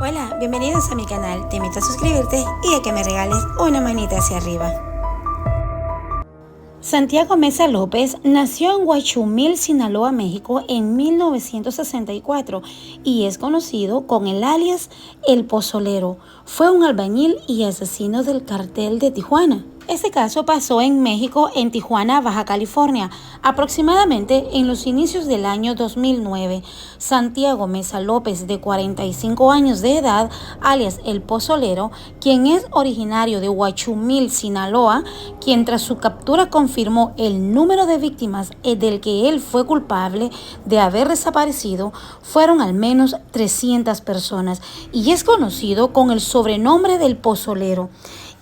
Hola, bienvenidos a mi canal. Te invito a suscribirte y a que me regales una manita hacia arriba. Santiago Mesa López nació en Guachumil, Sinaloa, México en 1964 y es conocido con el alias El Pozolero. Fue un albañil y asesino del cartel de Tijuana. Este caso pasó en México, en Tijuana, Baja California, aproximadamente en los inicios del año 2009. Santiago Mesa López, de 45 años de edad, alias El Pozolero, quien es originario de Guachumil, Sinaloa, quien tras su captura confirmó el número de víctimas del que él fue culpable de haber desaparecido, fueron al menos 300 personas, y es conocido con el sobrenombre del Pozolero.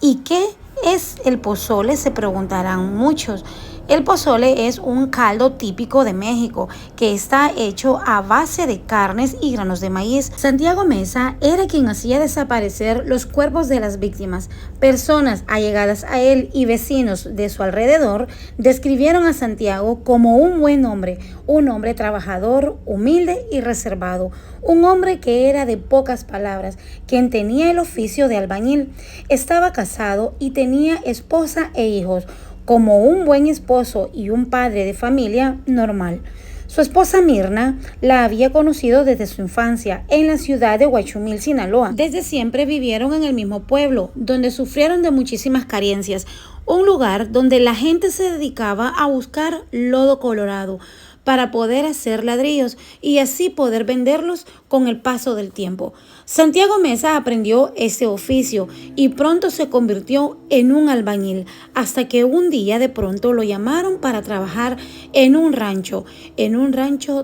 ¿Y qué es el pozole?, se preguntarán muchos. El pozole es un caldo típico de México que está hecho a base de carnes y granos de maíz. Santiago Mesa era quien hacía desaparecer los cuerpos de las víctimas. Personas allegadas a él y vecinos de su alrededor describieron a Santiago como un buen hombre, un hombre trabajador, humilde y reservado, un hombre que era de pocas palabras, quien tenía el oficio de albañil, estaba casado y tenía esposa e hijos, como un buen esposo y un padre de familia normal. Su esposa Mirna la había conocido desde su infancia en la ciudad de Guachumil, Sinaloa. Desde siempre vivieron en el mismo pueblo, donde sufrieron de muchísimas carencias, un lugar donde la gente se dedicaba a buscar lodo colorado para poder hacer ladrillos y así poder venderlos con el paso del tiempo. Santiago Mesa aprendió ese oficio y pronto se convirtió en un albañil, hasta que un día de pronto lo llamaron para trabajar en un rancho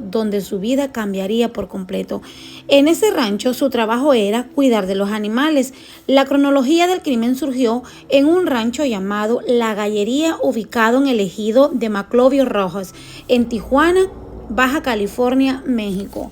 donde su vida cambiaría por completo. En ese rancho su trabajo era cuidar de los animales. La cronología del crimen surgió en un rancho llamado La Gallería, ubicado en el ejido de Maclovio Rojas, en Tijuana, Baja California, México.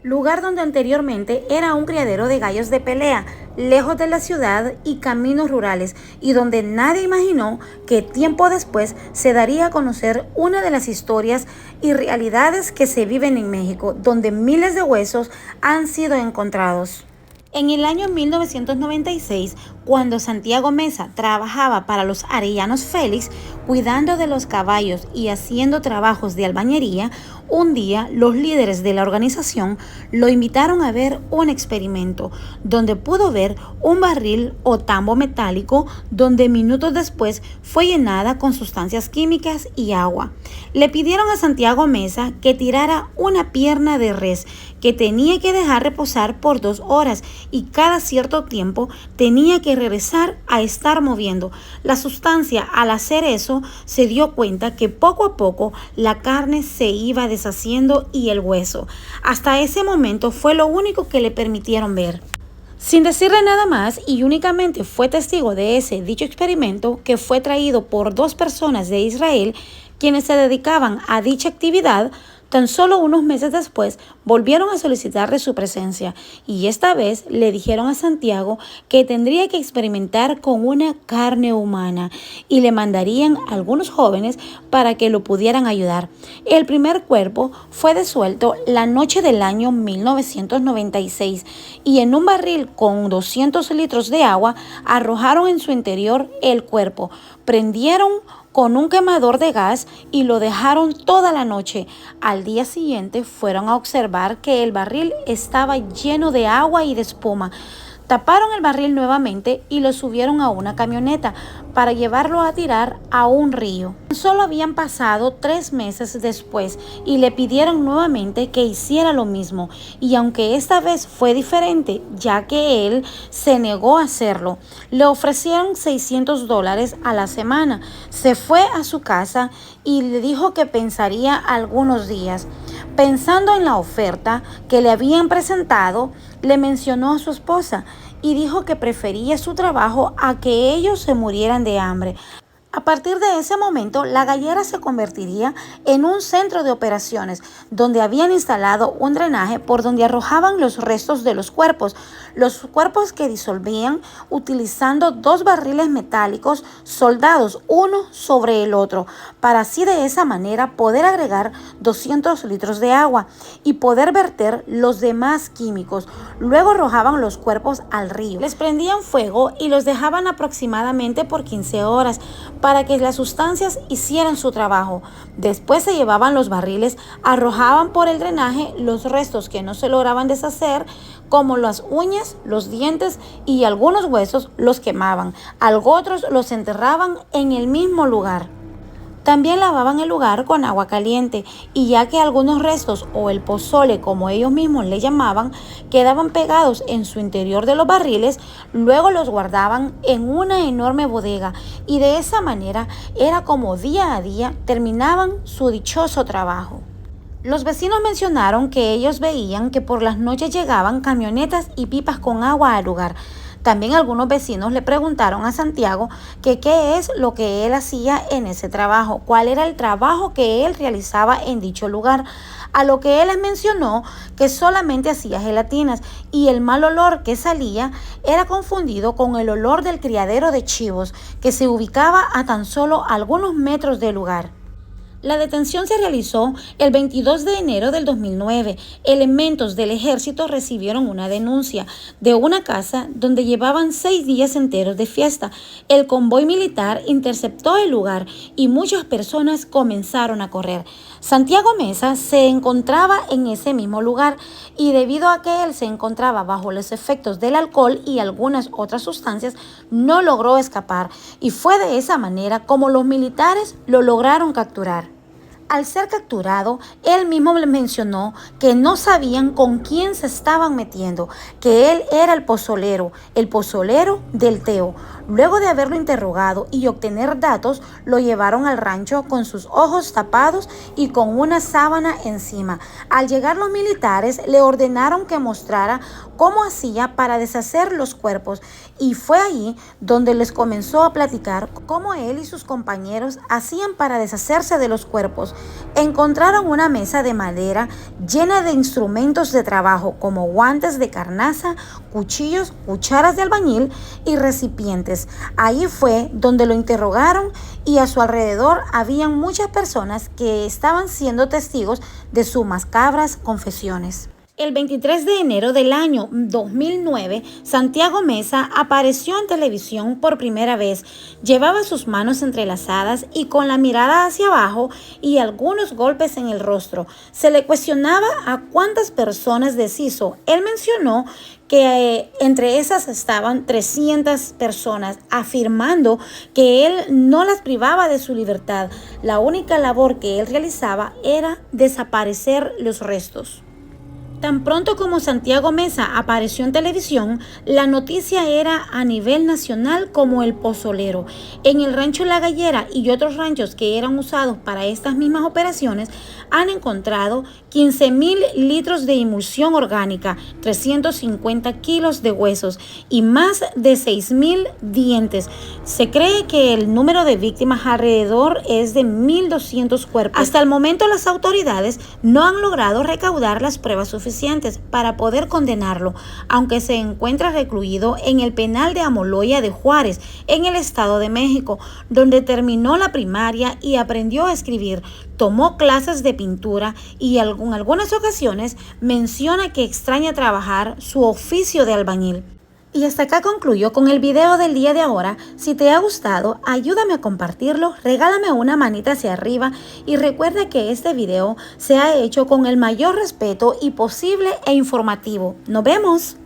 Lugar donde anteriormente era un criadero de gallos de pelea, lejos de la ciudad y caminos rurales, y donde nadie imaginó que tiempo después se daría a conocer una de las historias y realidades que se viven en México, donde miles de huesos han sido encontrados. En el año 1996, cuando Santiago Mesa trabajaba para los Arellanos Félix, cuidando de los caballos y haciendo trabajos de albañería, un día los líderes de la organización lo invitaron a ver un experimento, donde pudo ver un barril o tambo metálico donde minutos después fue llenada con sustancias químicas y agua. Le pidieron a Santiago Mesa que tirara una pierna de res que tenía que dejar reposar por 2 horas y cada cierto tiempo tenía que regresar a estar moviendo. La sustancia, al hacer eso, se dio cuenta que poco a poco la carne se iba deshaciendo y el hueso. Hasta ese momento fue lo único que le permitieron ver. Sin decirle nada más, y únicamente fue testigo de ese dicho experimento, que fue traído por 2 personas de Israel quienes se dedicaban a dicha actividad. Tan solo unos meses después volvieron a solicitarle su presencia y esta vez le dijeron a Santiago que tendría que experimentar con una carne humana y le mandarían a algunos jóvenes para que lo pudieran ayudar. El primer cuerpo fue disuelto la noche del año 1996 y en un barril con 200 litros de agua arrojaron en su interior el cuerpo, prendieron con un quemador de gas y lo dejaron toda la noche. Al día siguiente fueron a observar que el barril estaba lleno de agua y de espuma. Taparon el barril nuevamente y lo subieron a una camioneta para llevarlo a tirar a un río. Solo habían pasado 3 meses después y le pidieron nuevamente que hiciera lo mismo, y aunque esta vez fue diferente, ya que él se negó a hacerlo, le ofrecieron $600 a la semana. Se fue a su casa y le dijo que pensaría algunos días. Pensando en la oferta que le habían presentado, le mencionó a su esposa y dijo que prefería su trabajo a que ellos se murieran de hambre. A partir de ese momento, la gallera se convertiría en un centro de operaciones donde habían instalado un drenaje por donde arrojaban los restos de los cuerpos que disolvían utilizando 2 barriles metálicos soldados uno sobre el otro, para así de esa manera poder agregar 200 litros de agua y poder verter los demás químicos. Luego arrojaban los cuerpos al río, les prendían fuego y los dejaban aproximadamente por 15 horas para que las sustancias hicieran su trabajo. Después se llevaban los barriles, arrojaban por el drenaje los restos que no se lograban deshacer, como las uñas, los dientes y algunos huesos, los quemaban. Otros los enterraban en el mismo lugar. También lavaban el lugar con agua caliente, y ya que algunos restos, o el pozole como ellos mismos le llamaban, quedaban pegados en su interior de los barriles, luego los guardaban en una enorme bodega, y de esa manera era como día a día terminaban su dichoso trabajo. Los vecinos mencionaron que ellos veían que por las noches llegaban camionetas y pipas con agua al lugar. También algunos vecinos le preguntaron a Santiago que qué es lo que él hacía en ese trabajo, cuál era el trabajo que él realizaba en dicho lugar, a lo que él les mencionó que solamente hacía gelatinas y el mal olor que salía era confundido con el olor del criadero de chivos que se ubicaba a tan solo algunos metros del lugar. La detención se realizó el 22 de enero del 2009. Elementos del ejército recibieron una denuncia de una casa donde llevaban 6 días enteros de fiesta. El convoy militar interceptó el lugar y muchas personas comenzaron a correr. Santiago Mesa se encontraba en ese mismo lugar y debido a que él se encontraba bajo los efectos del alcohol y algunas otras sustancias, no logró escapar y fue de esa manera como los militares lo lograron capturar. Al ser capturado, él mismo le mencionó que no sabían con quién se estaban metiendo, que él era el pozolero del Teo. Luego de haberlo interrogado y obtener datos, lo llevaron al rancho con sus ojos tapados y con una sábana encima. Al llegar los militares, le ordenaron que mostrara cómo hacía para deshacer los cuerpos, y fue allí donde les comenzó a platicar cómo él y sus compañeros hacían para deshacerse de los cuerpos. Encontraron una mesa de madera llena de instrumentos de trabajo como guantes de carnaza, cuchillos, cucharas de albañil y recipientes. Ahí fue donde lo interrogaron y a su alrededor habían muchas personas que estaban siendo testigos de sus macabras confesiones. El 23 de enero del año 2009, Santiago Mesa apareció en televisión por primera vez. Llevaba sus manos entrelazadas y con la mirada hacia abajo y algunos golpes en el rostro. Se le cuestionaba a cuántas personas deshizo. Él mencionó que entre esas estaban 300 personas, afirmando que él no las privaba de su libertad. La única labor que él realizaba era desaparecer los restos. Tan pronto como Santiago Mesa apareció en televisión, la noticia era a nivel nacional como el pozolero. En el rancho La Gallera y otros ranchos que eran usados para estas mismas operaciones, han encontrado 15,000 litros de emulsión orgánica, 350 kilos de huesos y más de 6,000 dientes. Se cree que el número de víctimas alrededor es de 1,200 cuerpos. Hasta el momento las autoridades no han logrado recaudar las pruebas suficientes para poder condenarlo, aunque se encuentra recluido en el penal de Amoloya de Juárez, en el Estado de México, donde terminó la primaria y aprendió a escribir. Tomó clases de pintura y en algunas ocasiones menciona que extraña trabajar su oficio de albañil. Y hasta acá concluyo con el video del día de ahora. Si te ha gustado, ayúdame a compartirlo, regálame una manita hacia arriba y recuerda que este video se ha hecho con el mayor respeto y posible e informativo. ¡Nos vemos!